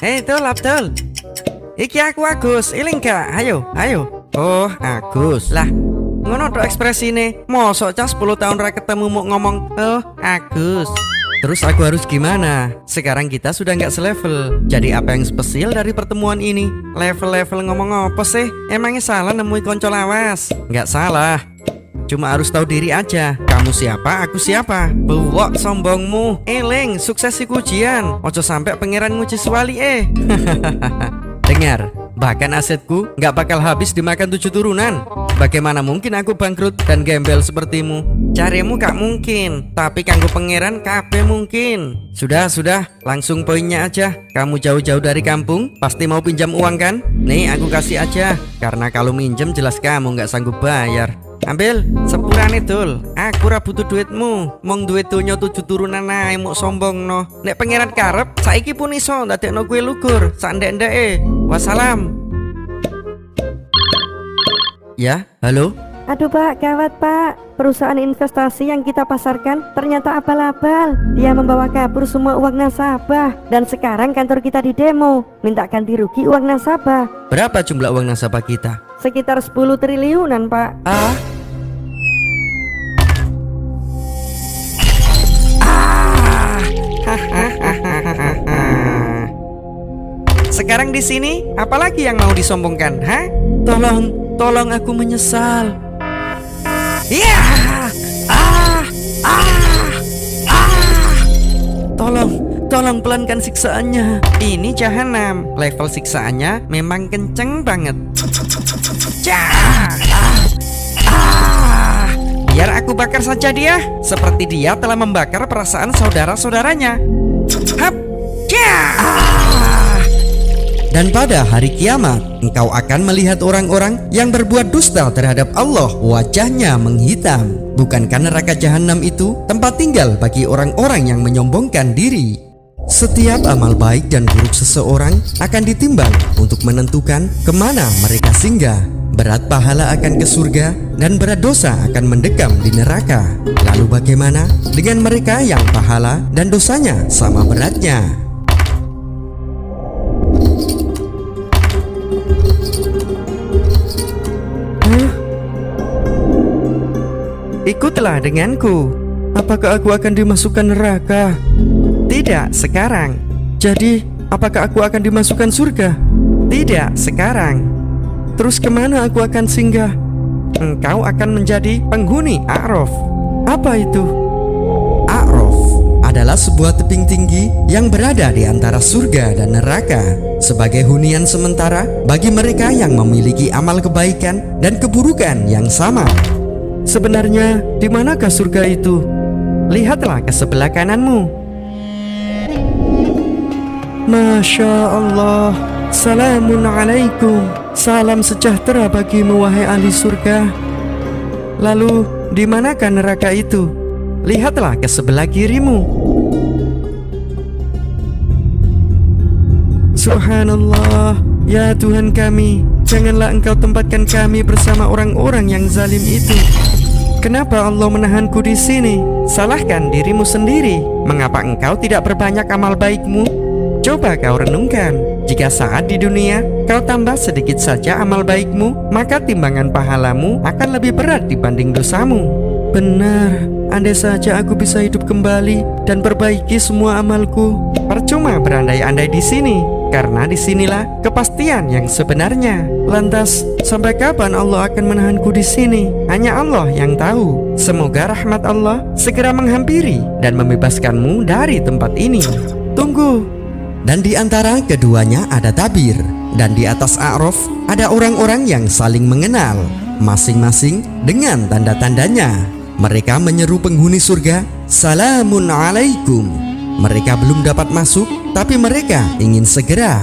Hei Tul Abdul, iki aku Agus, iling gak? Ayo. Oh Agus, lah ngono tok ekspresine. Mosok cah 10 tahun ra ketemu mau ngomong oh Agus. Terus aku harus gimana? Sekarang kita sudah nggak selevel. Jadi apa yang spesial dari pertemuan ini? Level-level ngomong apa sih? Emangnya salah nemui konco lawas? Nggak salah, cuma harus tahu diri aja. Kamu siapa, aku siapa. Buwok sombongmu. Eling, sukses iku ujian. Ojo sampai pangeran nguji swali Dengar, bahkan asetku nggak bakal habis dimakan 7 turunan. Bagaimana mungkin aku bangkrut dan gembel sepertimu? Carimu gak mungkin, tapi kanggo pangeran kabeh mungkin. Sudah, langsung poinnya aja. Kamu jauh-jauh dari kampung, pasti mau pinjam uang kan? Nih aku kasih aja, karena kalau minjem jelas kamu nggak sanggup bayar. Ambil, sepurane Dul. Aku ra butuh duitmu. Mong duit donya 7 turunan ae mok sombong no. Nek pangeran karep, saiki pun iso ndadekno kowe lugur. Sak ndek-ndeke. Wassalam. Ya, halo? Aduh Pak, gawat Pak. Perusahaan investasi yang kita pasarkan ternyata abal-abal. Dia membawa kabur semua uang nasabah. Dan sekarang kantor kita didemo, minta ganti rugi uang nasabah. Berapa jumlah uang nasabah kita? Sekitar 10 triliunan Pak. Sekarang di sini, apalagi yang mau disombongkan, ha? Tolong aku menyesal. Ya! Tolong pelankan siksaannya. Ini jahanam. Level siksaannya memang kenceng banget. Biar aku bakar saja dia, seperti dia telah membakar perasaan saudara-saudaranya. Hap! Dan pada hari kiamat, engkau akan melihat orang-orang yang berbuat dusta terhadap Allah, wajahnya menghitam. Bukankah neraka jahanam itu tempat tinggal bagi orang-orang yang menyombongkan diri? Setiap amal baik dan buruk seseorang akan ditimbang untuk menentukan kemana mereka singgah. Berat pahala akan ke surga dan berat dosa akan mendekam di neraka. Lalu bagaimana dengan mereka yang pahala dan dosanya sama beratnya? Ikutlah denganku. Apakah aku akan dimasukkan neraka? Tidak sekarang. Jadi, apakah aku akan dimasukkan surga? Tidak sekarang. Terus kemana aku akan singgah? Engkau akan menjadi penghuni A'raf. Apa itu? A'raf adalah sebuah tebing tinggi yang berada di antara surga dan neraka, sebagai hunian sementara bagi mereka yang memiliki amal kebaikan dan keburukan yang sama. Sebenarnya di manakah surga itu? Lihatlah ke sebelah kananmu. Masya Allah. Salamun alaikum. Salam sejahtera bagimu wahai ahli surga. Lalu di manakah neraka itu? Lihatlah ke sebelah kirimu. Subhanallah. Ya Tuhan kami, janganlah engkau tempatkan kami bersama orang-orang yang zalim itu. Kenapa Allah menahanku di sini? Salahkan dirimu sendiri. Mengapa engkau tidak perbanyak amal baikmu? Coba kau renungkan. Jika saat di dunia kau tambah sedikit saja amal baikmu, maka timbangan pahalamu akan lebih berat dibanding dosamu. Benar, andai saja aku bisa hidup kembali dan perbaiki semua amalku. Percuma berandai-andai di sini, karena disinilah kepastian yang sebenarnya. Lantas, sampai kapan Allah akan menahanku di sini? Hanya Allah yang tahu. Semoga rahmat Allah segera menghampiri dan membebaskanmu dari tempat ini. Tunggu. Dan di antara keduanya ada tabir, dan di atas A'raf ada orang-orang yang saling mengenal, masing-masing dengan tanda-tandanya. Mereka menyeru penghuni surga, "Salamun alaikum." Mereka belum dapat masuk, tapi mereka ingin segera.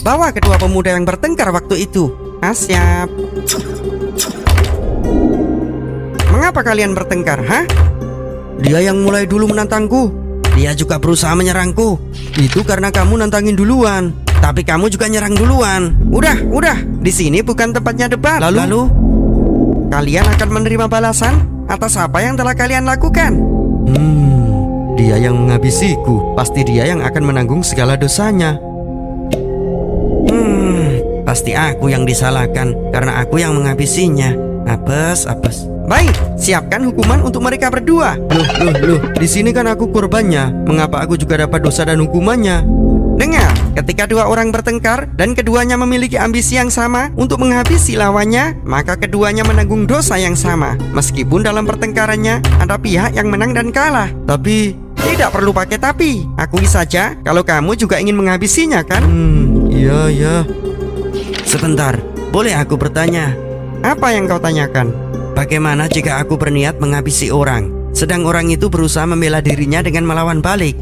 Bawa kedua pemuda yang bertengkar waktu itu. Siap. Mengapa kalian bertengkar, ha? Dia yang mulai dulu menantangku. Dia juga berusaha menyerangku. Itu karena kamu nantangin duluan. Tapi kamu juga nyerang duluan. Udah. Di sini bukan tempatnya debat. Lalu kalian akan menerima balasan atas apa yang telah kalian lakukan. Dia yang menghabisiku. Pasti dia yang akan menanggung segala dosanya. Pasti aku yang disalahkan karena aku yang menghabisinya. Apes. Baik, siapkan hukuman untuk mereka berdua. Loh, di sini kan aku korbannya. Mengapa aku juga dapat dosa dan hukumannya? Dengar, ketika dua orang bertengkar dan keduanya memiliki ambisi yang sama untuk menghabisi lawannya, maka keduanya menanggung dosa yang sama. Meskipun dalam pertengkarannya ada pihak yang menang dan kalah. Tapi tidak perlu pakai tapi. Akui saja kalau kamu juga ingin menghabisinya kan? Iya. Sebentar, boleh aku bertanya? Apa yang kau tanyakan? Bagaimana jika aku berniat menghabisi orang, sedang orang itu berusaha membela dirinya dengan melawan balik?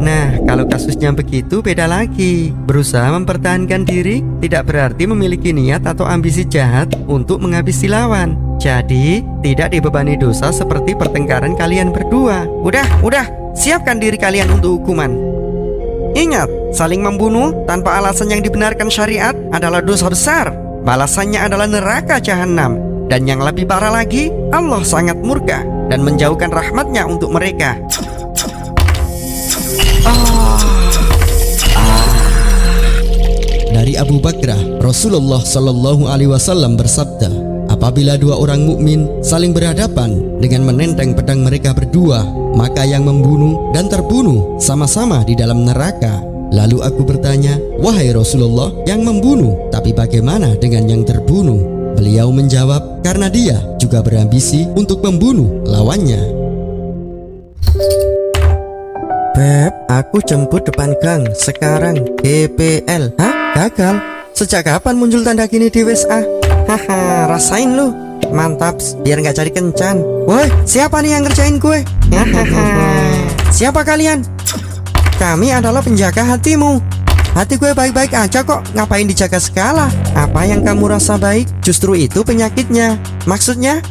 Nah, kalau kasusnya begitu beda lagi. Berusaha mempertahankan diri tidak berarti memiliki niat atau ambisi jahat untuk menghabisi lawan. Jadi, tidak dibebani dosa seperti pertengkaran kalian berdua. Udah, siapkan diri kalian untuk hukuman. Ingat, saling membunuh tanpa alasan yang dibenarkan syariat adalah dosa besar. Balasannya adalah neraka jahanam. Dan yang lebih parah lagi, Allah sangat murka dan menjauhkan rahmatnya untuk mereka. Dari Abu Bakrah, Rasulullah Shallallahu Alaihi Wasallam bersabda, apabila dua orang mukmin saling berhadapan dengan menenteng pedang mereka berdua, maka yang membunuh dan terbunuh sama-sama di dalam neraka. Lalu aku bertanya, wahai Rasulullah, yang membunuh, tapi bagaimana dengan yang terbunuh? Beliau menjawab, karena dia juga berambisi untuk membunuh lawannya. Beb, aku jemput depan gang sekarang. GPL. Hah? Gagal? Sejak kapan muncul tanda gini di WhatsApp? Haha, rasain lu. Mantap, biar nggak cari kencan. Woi, siapa nih yang ngerjain gue? Hahaha. Siapa kalian? Kami adalah penjaga hatimu. Hati gue baik-baik aja kok. Ngapain dijaga segala? Apa yang kamu rasa baik? Justru itu penyakitnya. Maksudnya?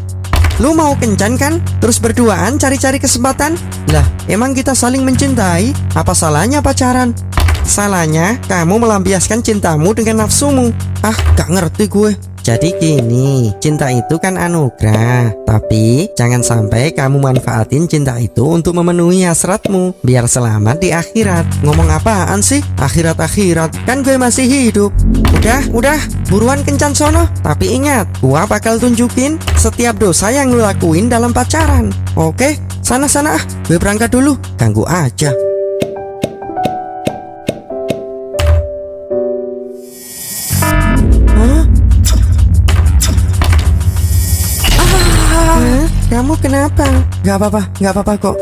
Lu mau kencan kan? Terus berduaan cari-cari kesempatan? Lah, emang kita saling mencintai? Apa salahnya pacaran? Salahnya kamu melampiaskan cintamu dengan nafsumu. Ah, gak ngerti gue. Jadi gini, cinta itu kan anugerah. Tapi jangan sampai kamu manfaatin cinta itu untuk memenuhi hasratmu, biar selamat di akhirat. Ngomong apaan sih? Akhirat-akhirat, kan gue masih hidup. Udah, buruan kencan sono. Tapi ingat, gua bakal tunjukin setiap dosa yang lu lakuin dalam pacaran. Oke, sana-sana, gue berangkat dulu. Ganggu aja. Kamu kenapa? Gak apa-apa kok.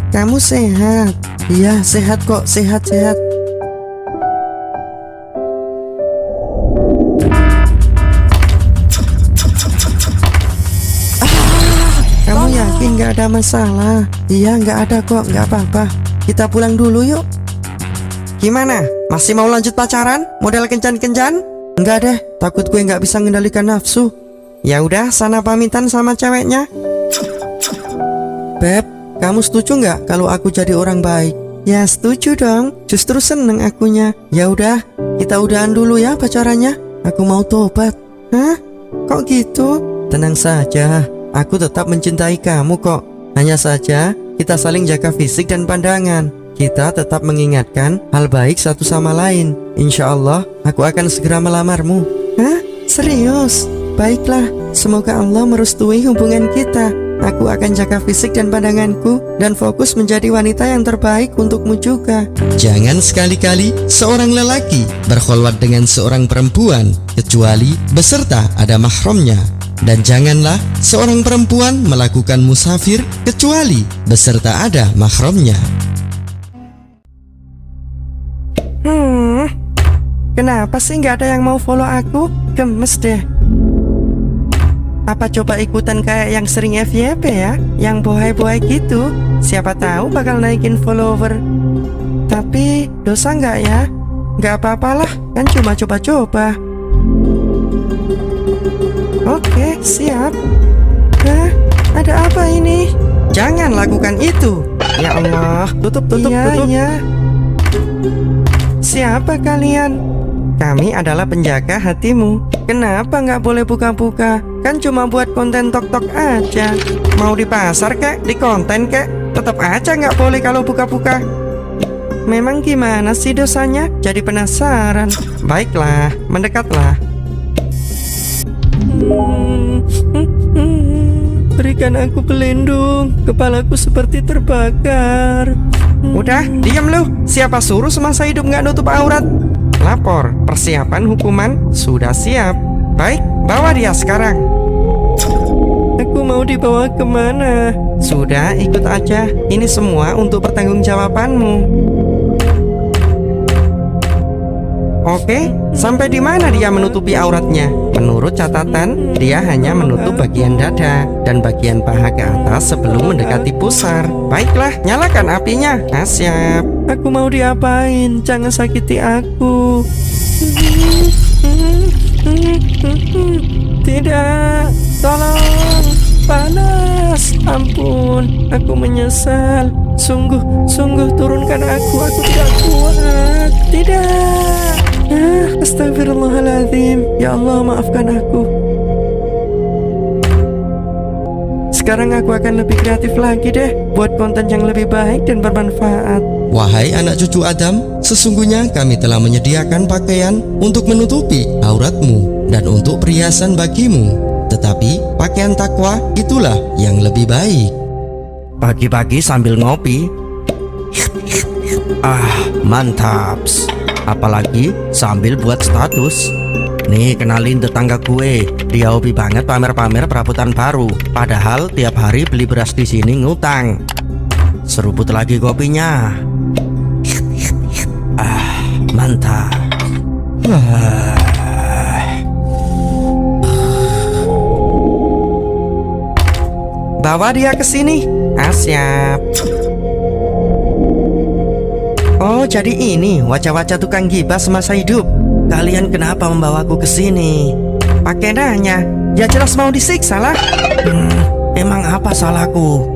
Kamu sehat? Iya, sehat kok, sehat. Kamu yakin gak ada masalah? Iya, gak ada kok, gak apa-apa. Kita pulang dulu yuk. Gimana? Masih mau lanjut pacaran? Model kencan-kencan? Enggak deh, takut gue gak bisa mengendalikan nafsu. Ya udah, sana pamitan sama ceweknya. Beb, kamu setuju nggak kalau aku jadi orang baik? Ya setuju dong, justru seneng akunya. Ya udah, kita udahan dulu ya pacarannya. Aku mau tobat. Hah? Kok gitu? Tenang saja, aku tetap mencintai kamu kok. Hanya saja kita saling jaga fisik dan pandangan. Kita tetap mengingatkan hal baik satu sama lain. Insya Allah aku akan segera melamarmu. Hah? Serius? Baiklah, semoga Allah merestui hubungan kita. Aku akan jaga fisik dan pandanganku dan fokus menjadi wanita yang terbaik untukmu juga. Jangan sekali-kali seorang lelaki berkholwat dengan seorang perempuan kecuali beserta ada mahramnya. Dan janganlah seorang perempuan melakukan musafir kecuali beserta ada mahramnya. Kenapa sih nggak ada yang mau follow aku? Gemes deh. Apa coba ikutan kayak yang sering FYP ya? Yang bohai-bohai gitu. Siapa tahu bakal naikin follower. Tapi dosa nggak ya? Nggak apa-apalah, kan cuma coba-coba. Oke, siap. Hah? Ada apa ini? Jangan lakukan itu. Ya Allah, tutup. Iya. Siapa kalian? Kami adalah penjaga hatimu. Kenapa nggak boleh buka-buka? Kan cuma buat konten tok-tok aja. Mau di pasar kek, di konten kek, tetap aja nggak boleh kalau buka-buka. Memang gimana sih dosanya? Jadi penasaran. Baiklah, mendekatlah. Berikan aku pelindung. Kepalaku seperti terbakar. Udah, diam lu. Siapa suruh semasa hidup nggak nutup aurat? Lapor, persiapan hukuman sudah siap. Baik, bawa dia sekarang. Aku mau dibawa kemana? Sudah, ikut aja. Ini semua untuk pertanggungjawabanmu. Oke, sampai di mana dia menutupi auratnya? Menurut catatan, dia hanya menutup bagian dada dan bagian paha ke atas sebelum mendekati pusar. Baiklah, nyalakan apinya. Siap. Aku mau diapain? Jangan sakiti aku. Tidak, tolong. Panas, ampun. Aku menyesal. Sungguh turunkan aku tidak kuat. Tidak. Astagfirullahaladzim. Ya Allah, maafkan aku. Sekarang aku akan lebih kreatif lagi deh, buat konten yang lebih baik dan bermanfaat. Wahai anak cucu Adam, sesungguhnya kami telah menyediakan pakaian untuk menutupi auratmu dan untuk perhiasan bagimu. Tetapi pakaian takwa itulah yang lebih baik. Pagi-pagi sambil ngopi. Mantap. Apalagi sambil buat status. Nih, kenalin tetangga gue. Dia hobi banget pamer-pamer perabotan baru. Padahal tiap hari beli beras di sini ngutang. Seruput lagi kopinya. Mantap. Bawa dia ke sini. Siap. Oh, jadi ini wajah-wajah tukang gibah semasa hidup. Kalian kenapa membawaku ke sini? Pakai nanya. Ya jelas mau disiksa lah. Emang apa salahku?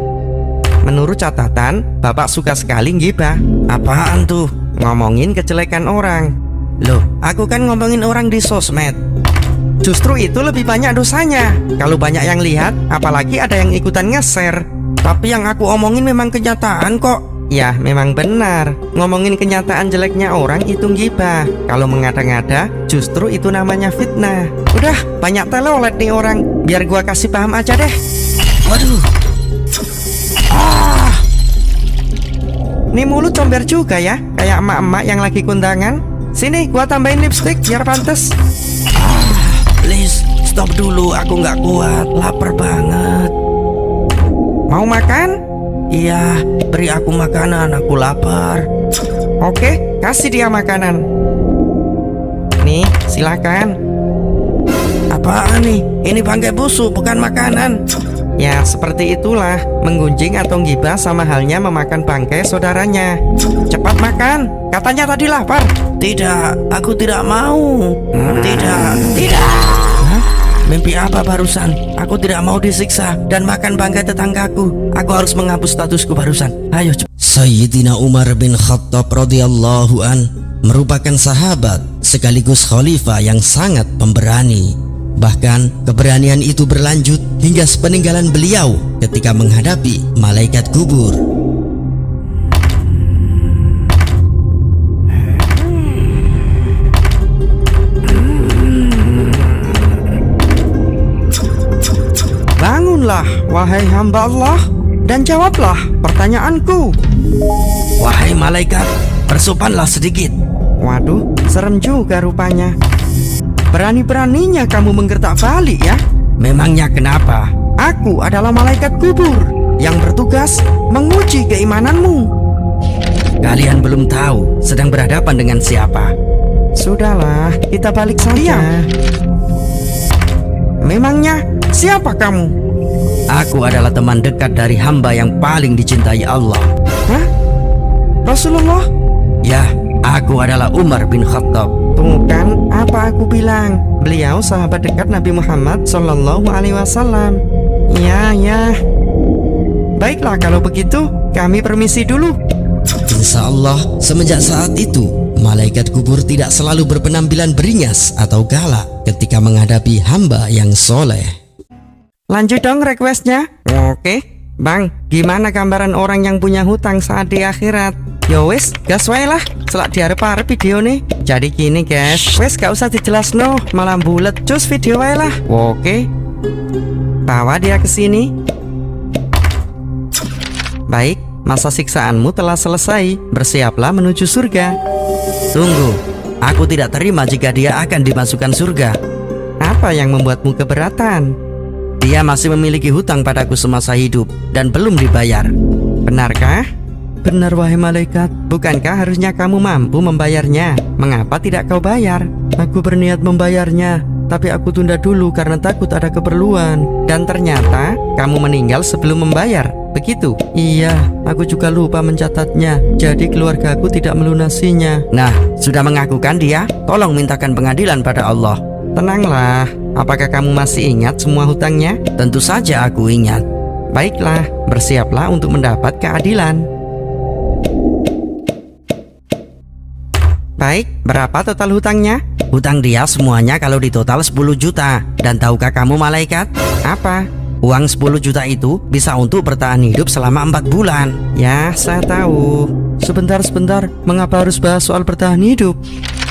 Menurut catatan, Bapak suka sekali gibah. Apaan tuh? Ngomongin kejelekan orang. Loh, aku kan ngomongin orang di sosmed. Justru itu lebih banyak dosanya. Kalau banyak yang lihat, apalagi ada yang ikutan nge-share. Tapi yang aku omongin memang kenyataan kok. Ya, memang benar. Ngomongin kenyataan jeleknya orang itu gibah. Kalau mengada-ngada, justru itu namanya fitnah. Udah, banyak telolet nih orang. Biar gua kasih paham aja deh. Waduh. Nih mulut comber juga ya, kayak emak-emak yang lagi kundangan. Sini, gua tambahin lipstick biar pantes. Please, stop dulu. Aku nggak kuat, lapar banget. Mau makan? Iya, beri aku makanan, aku lapar. Oke, kasih dia makanan. Nih, silakan. Apaan nih? Ini bangkai busuk, bukan makanan. Ya, seperti itulah. Menggunjing atau gibah sama halnya memakan bangkai saudaranya. Cepat makan, katanya tadi lapar. Tidak, aku tidak mau. Tidak. Mimpi apa barusan? Aku tidak mau disiksa dan makan bangkai tetanggaku. Aku harus menghapus statusku barusan. Ayo cepat. Sayyidina Umar bin Khattab radhiyallahu an merupakan sahabat sekaligus khalifah yang sangat pemberani. Bahkan keberanian itu berlanjut hingga sepeninggalan beliau ketika menghadapi malaikat kubur. Bangunlah, wahai hamba Allah, dan jawablah pertanyaanku. Wahai malaikat, bersopanlah sedikit. Waduh, serem juga rupanya. Berani-beraninya kamu menggertak balik ya? Memangnya kenapa? Aku adalah malaikat kubur yang bertugas menguji keimananmu. Kalian belum tahu sedang berhadapan dengan siapa. Sudahlah, kita balik saja. Memangnya Siapa kamu? Aku adalah teman dekat dari hamba yang paling dicintai Allah. Hah? Rasulullah? Ya, aku adalah Umar bin Khattab. Tuh kan, apa aku bilang? Beliau sahabat dekat Nabi Muhammad Sallallahu Alaihi Wasallam. Ya. Baiklah kalau begitu, kami permisi dulu. Insya Allah, semenjak saat itu, malaikat kubur tidak selalu berpenampilan beringas atau galak ketika menghadapi hamba yang soleh. Lanjut dong requestnya. Oke, Bang, gimana gambaran orang yang punya hutang saat di akhirat? Yo wes, gas wae lah, selak diarep-arep video nih. Jadi gini guys, wes gak usah dijelas no, malah bulet, cus video wae lah. Oke, bawa dia ke sini. Baik, masa siksaanmu telah selesai, bersiaplah menuju surga. Tunggu, aku tidak terima jika dia akan dimasukkan surga. Apa yang membuatmu keberatan? Dia masih memiliki hutang padaku semasa hidup dan belum dibayar. Benarkah? Benar wahai malaikat. Bukankah harusnya kamu mampu membayarnya? Mengapa tidak kau bayar? Aku berniat membayarnya, tapi aku tunda dulu karena takut ada keperluan. Dan ternyata kamu meninggal sebelum membayar. Begitu? Iya, aku juga lupa mencatatnya. Jadi keluargaku tidak melunasinya. Nah, sudah mengakukan dia? Tolong mintakan pengadilan pada Allah. Tenanglah, apakah kamu masih ingat semua hutangnya? Tentu saja aku ingat. Baiklah, bersiaplah untuk mendapat keadilan. Baik, berapa total hutangnya? Hutang dia semuanya kalau ditotal 10 juta. Dan tahukah kamu malaikat? Apa? Uang 10 juta itu bisa untuk bertahan hidup selama 4 bulan. Ya, saya tahu. Sebentar, mengapa harus bahas soal bertahan hidup?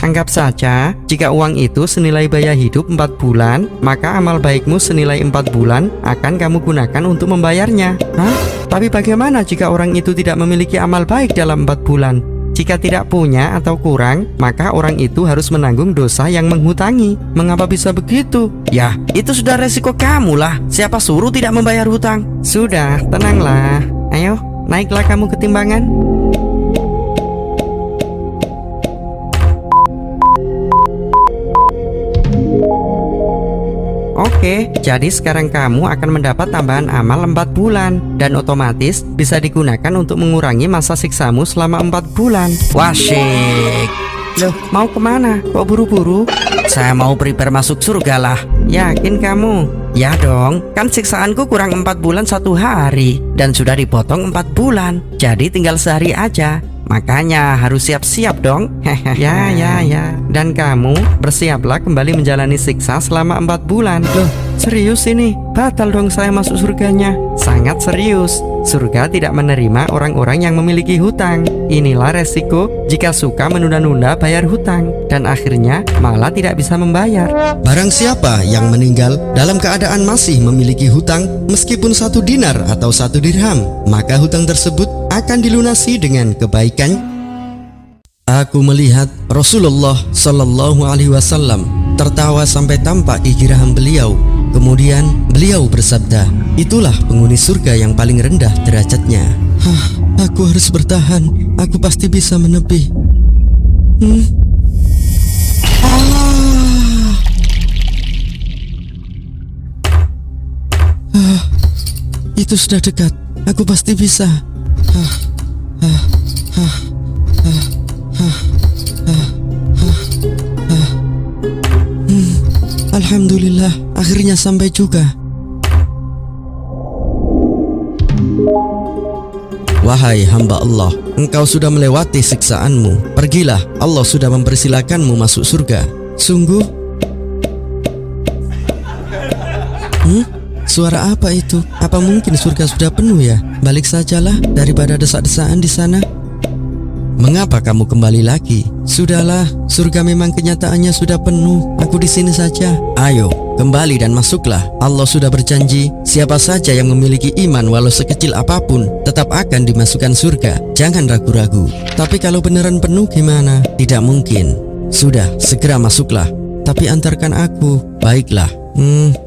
Anggap saja, jika uang itu senilai biaya hidup 4 bulan, maka amal baikmu senilai 4 bulan akan kamu gunakan untuk membayarnya. Hah? Tapi bagaimana jika orang itu tidak memiliki amal baik dalam 4 bulan? Jika tidak punya atau kurang, maka orang itu harus menanggung dosa yang menghutangi. Mengapa bisa begitu? Ya, itu sudah resiko kamu lah. Siapa suruh tidak membayar hutang? Sudah, tenanglah. Ayo, naiklah kamu ke timbangan. Oke, jadi sekarang kamu akan mendapat tambahan amal 4 bulan. Dan otomatis bisa digunakan untuk mengurangi masa siksamu selama 4 bulan. Wah, syik. Loh, mau kemana? Kok buru-buru? Saya mau prepare masuk surga lah. Yakin kamu? Ya dong, kan siksaanku kurang 4 bulan 1 hari. Dan sudah dipotong 4 bulan. Jadi tinggal sehari aja. Makanya harus siap-siap dong. Ya. Dan kamu bersiaplah kembali menjalani siksa selama 4 bulan. Loh, serius ini? Batal dong saya masuk surganya. Sangat serius. Surga tidak menerima orang-orang yang memiliki hutang. Inilah resiko jika suka menunda-nunda bayar hutang dan akhirnya malah tidak bisa membayar. Barang siapa yang meninggal dalam keadaan masih memiliki hutang meskipun 1 dinar atau 1 dirham, maka hutang tersebut akan dilunasi dengan kebaikan. Aku melihat Rasulullah Sallallahu Alaihi Wasallam tertawa sampai tampak gigi rahang beliau. Kemudian beliau bersabda, "Itulah penghuni surga yang paling rendah derajatnya." Aku harus bertahan. Aku pasti bisa menepi. Itu sudah dekat. Aku pasti bisa. Alhamdulillah, akhirnya sampai juga. Wahai hamba Allah, engkau sudah melewati siksaanmu. Pergilah, Allah sudah mempersilakanmu masuk surga. Sungguh? Suara apa itu? Apa mungkin surga sudah penuh ya? Balik sajalah daripada desak-desakan di sana. Mengapa kamu kembali lagi? Sudahlah, surga memang kenyataannya sudah penuh. Aku di sini saja. Ayo, kembali dan masuklah. Allah sudah berjanji, siapa saja yang memiliki iman walau sekecil apapun tetap akan dimasukkan surga. Jangan ragu-ragu. Tapi kalau beneran penuh gimana? Tidak mungkin. Sudah, segera masuklah. Tapi antarkan aku. Baiklah.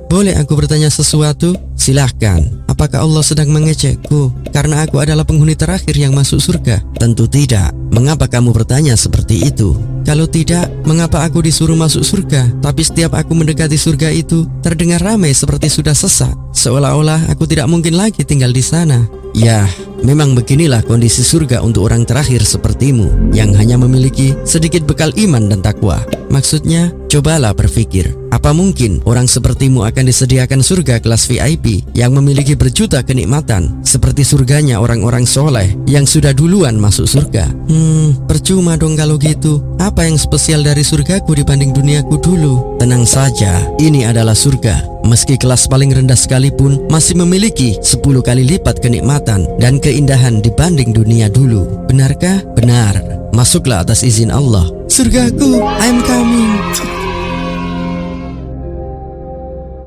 Boleh aku bertanya sesuatu? Silahkan. Apakah Allah sedang mengejekku karena aku adalah penghuni terakhir yang masuk surga? Tentu tidak. Mengapa kamu bertanya seperti itu? Kalau tidak, mengapa aku disuruh masuk surga? Tapi setiap aku mendekati surga itu, terdengar ramai seperti sudah sesak. Seolah-olah aku tidak mungkin lagi tinggal di sana. Ya, memang beginilah kondisi surga untuk orang terakhir sepertimu yang hanya memiliki sedikit bekal iman dan takwa. Maksudnya, cobalah berpikir, apa mungkin orang sepertimu akan disediakan surga kelas VIP yang memiliki berjuta kenikmatan seperti surganya orang-orang soleh yang sudah duluan masuk surga? Percuma dong kalau gitu. Apa yang spesial dari surgaku dibanding duniaku dulu? Tenang saja, ini adalah surga. Meski kelas paling rendah sekalipun masih memiliki 10 kali lipat kenikmatan dan keindahan dibanding dunia dulu. Benarkah? Benar. Masuklah atas izin Allah. Surgaku, I'm coming.